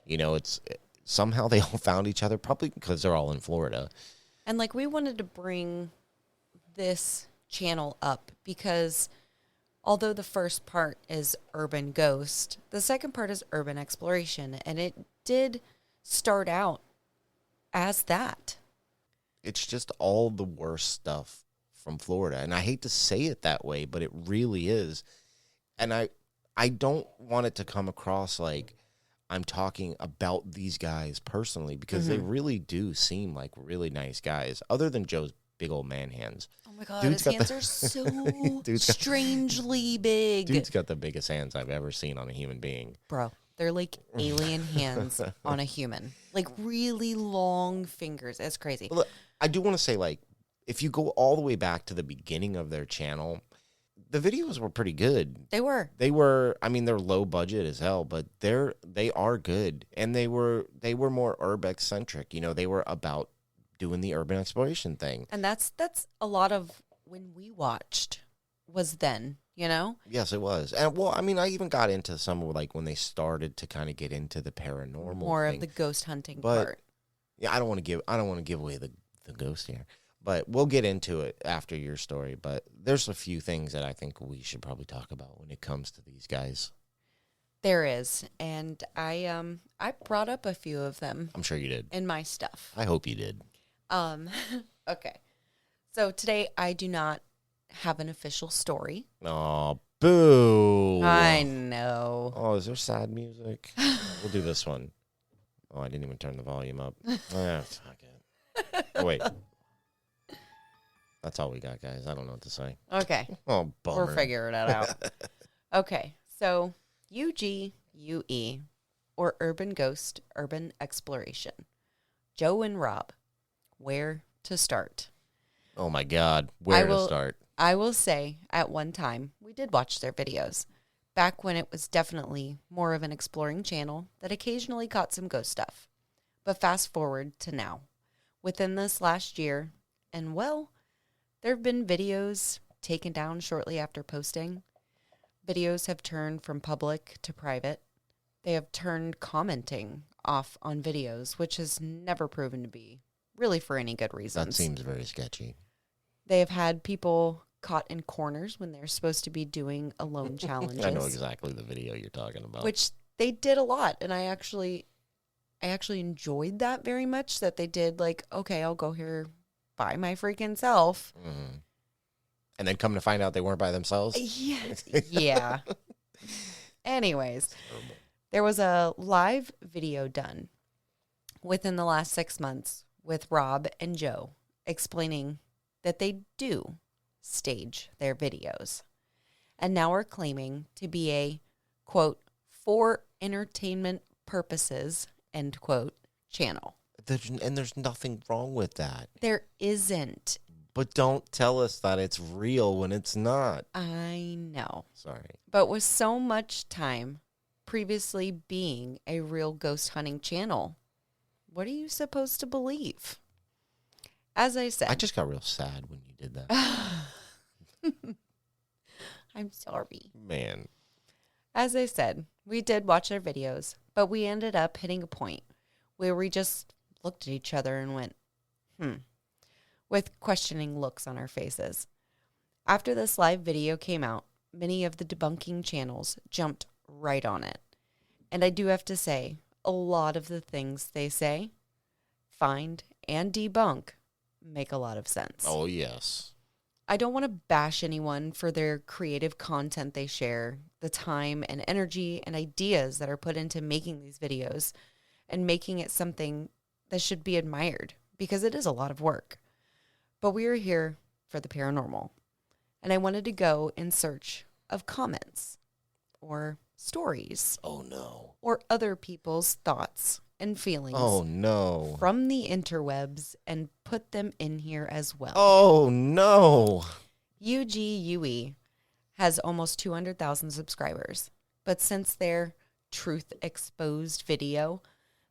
It's somehow they all found each other, probably because they're all in Florida. And like we wanted to bring this channel up because although the first part is urban ghost, the second part is urban exploration. And it did start out as that. It's just all the worst stuff from Florida. And I hate to say it that way, but it really is. And I don't want it to come across like I'm talking about these guys personally, because they really do seem like really nice guys, other than Joe's big old man hands. Oh my God, his hands are so strangely big. Dude's got the biggest hands I've ever seen on a human being. Bro, they're like alien hands on a human. Like really long fingers. It's crazy. Look, I do want to say, like, if you go all the way back to the beginning of their channel, the videos were pretty good. They were, I mean, they're low budget as hell, but they are good. And they were more urbex centric. They were about doing the urban exploration thing. And that's a lot of when we watched was then, Yes, it was. And well, I mean, I even got into some of like when they started to kind of get into the paranormal more thing. of the ghost hunting But, part. Yeah, I don't want to give away the ghost here. But we'll get into it after your story. But there's a few things that I think we should probably talk about when it comes to these guys. There is. And I brought up a few of them. I'm sure you did. In my stuff. I hope you did. Okay. So today I do not have an official story. Oh, boo. I know. Oh, is there sad music? We'll do this one. Oh, I didn't even turn the volume up. Fuck it. Oh, wait. That's all we got, guys. I don't know what to say. Okay. Oh, bummer. We'll figure it out. Okay. So, UGUE, or Urban Ghost, Urban Exploration. Joe and Rob, where to start? Oh, my God. Where to start? I will say, at one time, we did watch their videos. Back when it was definitely more of an exploring channel that occasionally caught some ghost stuff. But fast forward to now. Within this last year, and well, there have been videos taken down shortly after posting. Videos have turned from public to private. They have turned commenting off on videos, which has never proven to be really for any good reasons. That seems very sketchy. They have had people caught in corners when they're supposed to be doing alone challenges. I know exactly the video you're talking about. Which they did a lot, and I actually enjoyed that very much, that they did like, okay, I'll go here by my freaking self. Mm-hmm. And then come to find out they weren't by themselves? Yeah. Anyways, there was a live video done within the last 6 months with Rob and Joe explaining that they do stage their videos and now are claiming to be a, quote, for entertainment purposes, end quote, channel. And there's nothing wrong with that. There isn't. But don't tell us that it's real when it's not. I know. Sorry. But with so much time previously being a real ghost hunting channel, what are you supposed to believe? As I said, I just got real sad when you did that. I'm sorry. Man. As I said, we did watch their videos, but we ended up hitting a point where we just looked at each other and went, with questioning looks on our faces. After this live video came out, many of the debunking channels jumped right on it. And I do have to say, a lot of the things they say, find, and debunk make a lot of sense. Oh, yes. I don't want to bash anyone for their creative content they share, the time and energy and ideas that are put into making these videos and making it something that should be admired, because it is a lot of work. But we are here for the paranormal, and I wanted to go in search of comments or stories. Oh, no. Or other people's thoughts and feelings. Oh, no. From the interwebs and put them in here as well. Oh, no. UGUE has almost 200,000 subscribers, but since their Truth Exposed video,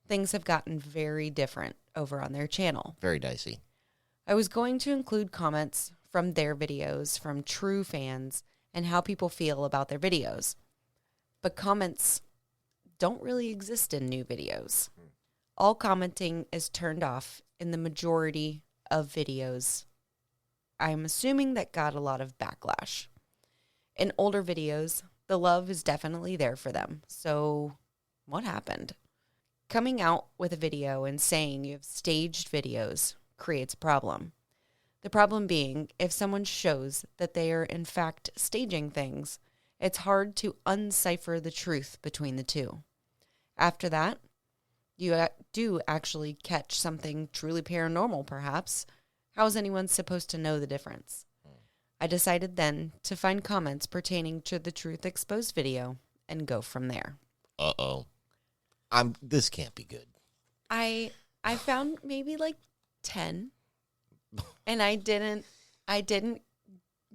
things have gotten very different over on their channel. Very dicey. I was going to include comments from their videos, from true fans, and how people feel about their videos. But comments don't really exist in new videos. All commenting is turned off in the majority of videos. I'm assuming that got a lot of backlash. In older videos, the love is definitely there for them. So what happened? Coming out with a video and saying you have staged videos creates a problem. The problem being, if someone shows that they are in fact staging things, it's hard to uncipher the truth between the two. After that, you do actually catch something truly paranormal, perhaps. How is anyone supposed to know the difference? I decided then to find comments pertaining to the Truth Exposed video and go from there. Uh-oh. This can't be good. I found maybe like 10, and I didn't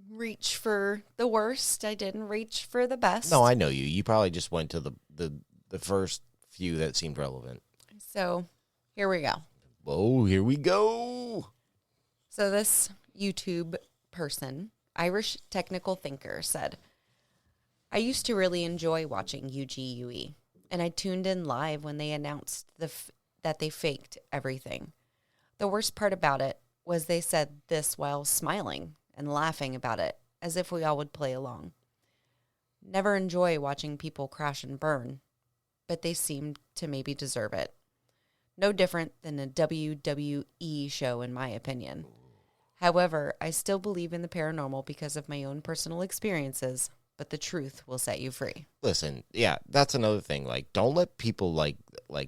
reach for the worst. I didn't reach for the best. No, I know you. You probably just went to the first few that seemed relevant. So here we go. Whoa, here we go. So this YouTube person, Irish technical thinker, said, I used to really enjoy watching UGUE, and I tuned in live when they announced that they faked everything. The worst part about it was they said this while smiling and laughing about it, as if we all would play along. Never enjoy watching people crash and burn, but they seemed to maybe deserve it. No different than a WWE show, in my opinion. However, I still believe in the paranormal because of my own personal experiences, but the truth will set you free. Listen, yeah, that's another thing. Like, don't let people like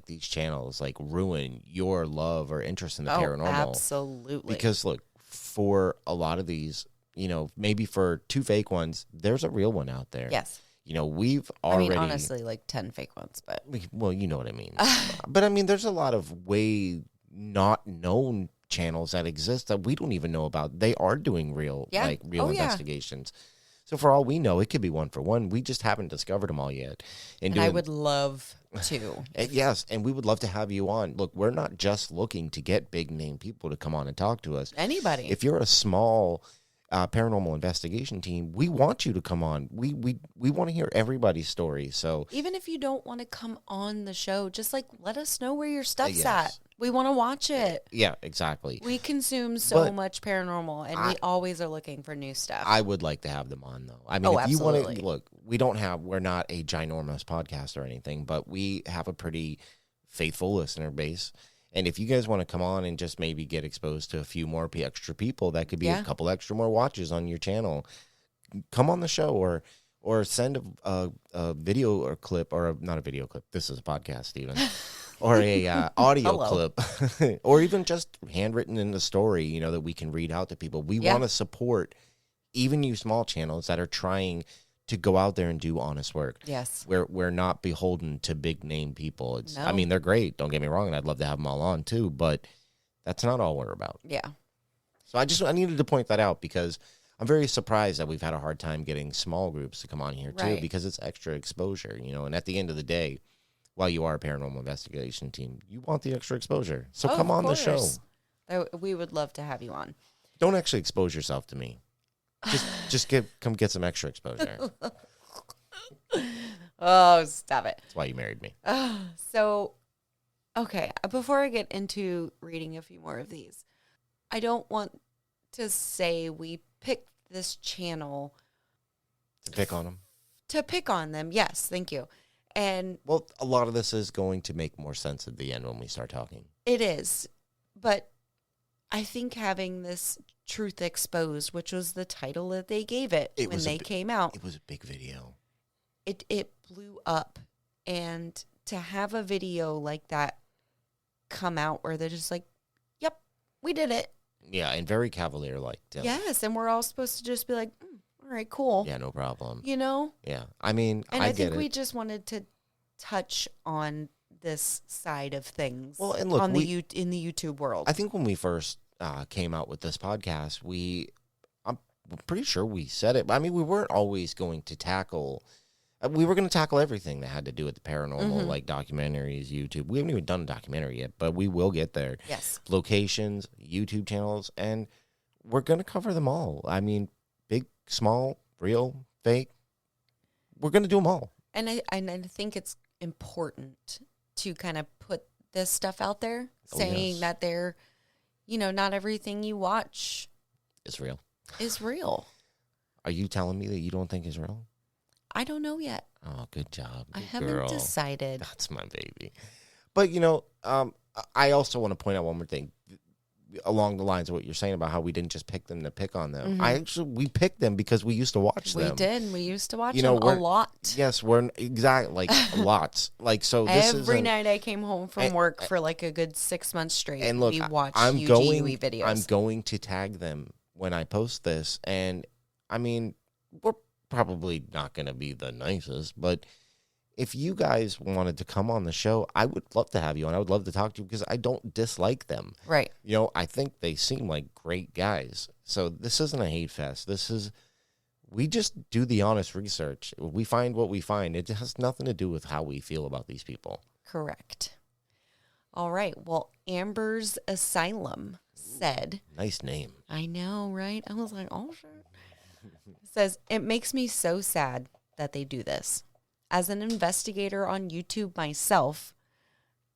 these channels like ruin your love or interest in the paranormal. Absolutely. Because look, for a lot of these, maybe for 2 fake ones, there's a real one out there. Yes. We've already... I mean, honestly, like 10 fake ones, but... Well, you know what I mean. But, I mean, there's a lot of way not known channels that exist that we don't even know about. They are doing real investigations. So, for all we know, it could be one for one. We just haven't discovered them all yet. And I would love to. Yes, and we would love to have you on. Look, we're not just looking to get big-name people to come on and talk to us. Anybody. If you're a small... paranormal investigation team, we want you to come on. We want to hear everybody's story. So even if you don't want to come on the show, just like let us know where your stuff's yes. at. We want to watch it. Yeah, exactly. We consume so much paranormal, and we always are looking for new stuff. I would like to have them on, though. I mean, if absolutely. you want to look, we're not a ginormous podcast or anything, but we have a pretty faithful listener base. And if you guys want to come on and just maybe get exposed to a few more extra people, that could be a couple extra more watches on your channel. Come on the show or send a video or clip, or not a video clip. This is a podcast, even. Or a audio clip, or even just handwritten in the story, that we can read out to people. We want to support even you small channels that are trying to go out there and do honest work. Yes. We're not beholden to big name people. No. I mean, they're great. Don't get me wrong. And I'd love to have them all on too, but that's not all we're about. Yeah. So I needed to point that out because I'm very surprised that we've had a hard time getting small groups to come on here too, because it's extra exposure, and at the end of the day, while you are a paranormal investigation team, you want the extra exposure. So come on the show. We would love to have you on. Don't actually expose yourself to me. Just come get some extra exposure. Oh, stop it. That's why you married me. So, okay, before I get into reading a few more of these, I don't want to say we picked this channel to pick on them. To pick on them, yes, thank you. And well, a lot of this is going to make more sense at the end when we start talking. It is, but I think having this Truth Exposed, which was the title that they gave it when they came out. It was a big video. It blew up. And to have a video like that come out where they're just like, yep, we did it. Yeah, and very cavalier-like. Yes, and we're all supposed to just be like, all right, cool. Yeah, no problem. Yeah, I mean, and I think get we just wanted to touch on this side of things. Well, and look, in the YouTube world. I think when we first came out with this podcast, I'm pretty sure we said it. I mean, we weren't always going to tackle. We were going to tackle everything that had to do with the paranormal, like documentaries, YouTube. We haven't even done a documentary yet, but we will get there. Yes. Locations, YouTube channels, and we're going to cover them all. I mean, big, small, real, fake. We're going to do them all. And I think it's important to kind of put this stuff out there, Oh, saying yes. that they're, not everything you watch It's real. is real. Are you telling me that you don't think it's real? I don't know yet. Oh, good job. I Good haven't girl. decided. That's my baby. But, I also want to point out one more thing along the lines of what you're saying about how we didn't just pick them to pick on them. We picked them because we used to watch them. We did. We used to watch You them know, a lot. Yes, we're exactly like lots. Like, so this is Every night I came home from work for like a good 6 months straight. And look, we watched I'm UGUE videos. I'm going to tag them when I post this. And I mean, we're probably not going to be the nicest, but if you guys wanted to come on the show, I would love to have you, and I would love to talk to you because I don't dislike them. Right. I think they seem like great guys. So this isn't a hate fest. We just do the honest research. We find what we find. It has nothing to do with how we feel about these people. Correct. All right. Well, Amber's Asylum said. Nice name. I know, right? I was like, oh, sure. Says, it makes me so sad that they do this. As an investigator on YouTube myself,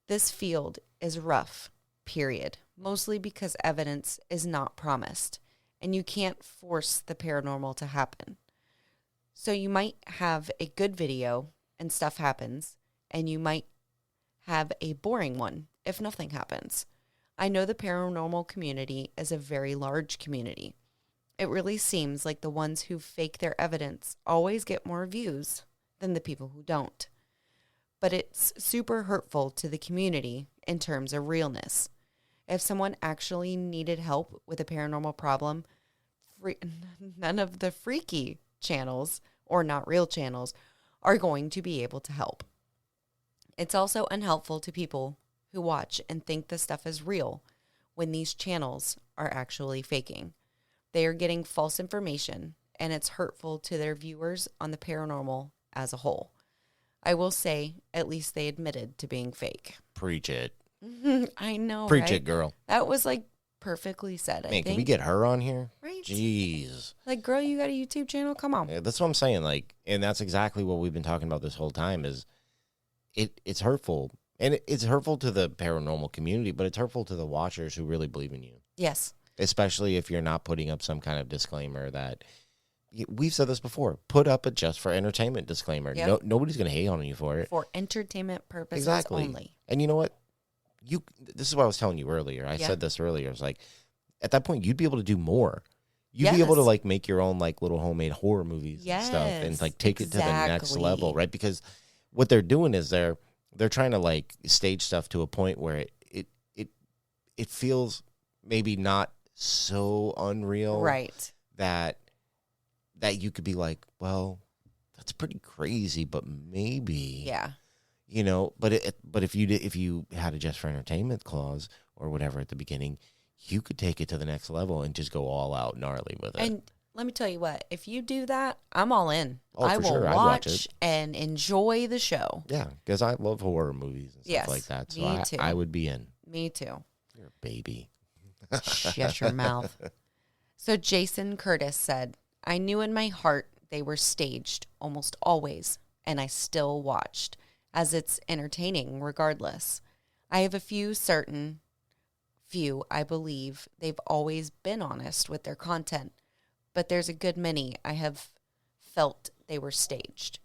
this field is rough, period. Mostly because evidence is not promised, and you can't force the paranormal to happen. So you might have a good video and stuff happens, and you might have a boring one if nothing happens. I know the paranormal community is a very large community. It really seems like the ones who fake their evidence always get more views than the people who don't. But it's super hurtful to the community in terms of realness. If someone actually needed help with a paranormal problem, none of the freaky channels, or not real channels, are going to be able to help. It's also unhelpful to people who watch and think the stuff is real when these channels are actually faking. They are getting false information, and it's hurtful to their viewers on the paranormal as a whole. I will say, at least they admitted to being fake. Preach it. I know, Preach right? it, girl. That was like perfectly said, I Man, think. can we get her on here? Right? Jeez. Like, girl, you got a YouTube channel? Come on. Yeah, that's what I'm saying. Like, and that's exactly what we've been talking about this whole time is it's hurtful. And it's hurtful to the paranormal community, but it's hurtful to the watchers who really believe in you. Yes. Especially if you're not putting up some kind of disclaimer that we've said this before. Put up a just for entertainment disclaimer. Yep. No, nobody's going to hate on you for it. For entertainment purposes Exactly. only. And you know what? This is what I was telling you earlier. I said this earlier. It's like at that point you'd be able to do more. You'd be able to like make your own like little homemade horror movies and stuff and like take it to the next level, right? Because what they're doing is they're trying to like stage stuff to a point where it feels maybe not so unreal, right? That you could be like, well, that's pretty crazy, but maybe, yeah, but if you had a just for entertainment clause or whatever at the beginning, you could take it to the next level and just go all out gnarly with it. And let me tell you what, if you do that, I'm all in. Oh, I for will sure. I'd watch it. and enjoy the show. Yeah, because I love horror movies and stuff like that. So me too. I would be in. Me too. You're a baby. Shut your mouth. So Jason Curtis said, I knew in my heart they were staged almost always, and I still watched, as it's entertaining regardless. I have a few I believe they've always been honest with their content, but there's a good many I have felt they were staged.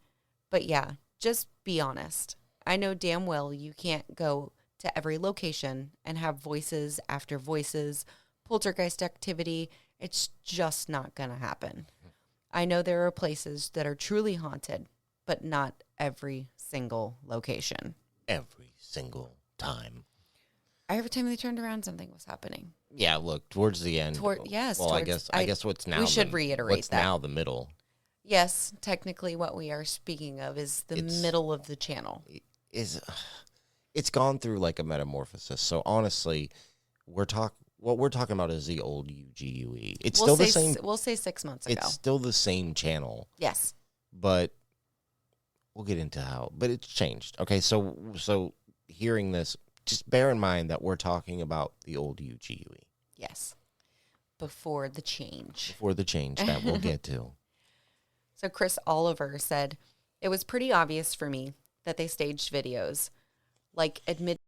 But yeah, just be honest. I know damn well you can't go to every location and have voices after voices, poltergeist activity. It's just not going to happen. I know there are places that are truly haunted, but not every single location. Every single time. Every time they turned around, something was happening. Yeah, look, towards the end. Yes. Well, I guess what's now. We should reiterate what's that. now the middle. Yes, technically what we are speaking of is the middle of the channel. It's gone through like a metamorphosis. So honestly, what we're talking about is the old UGUE. It's still the same. We'll say 6 months ago. It's still the same channel. Yes. But we'll get into how. But it's changed. Okay, so hearing this, just bear in mind that we're talking about the old UGUE. Yes. Before the change. Before the change that we'll get to. So Chris Oliver said, it was pretty obvious for me that they staged videos, like admit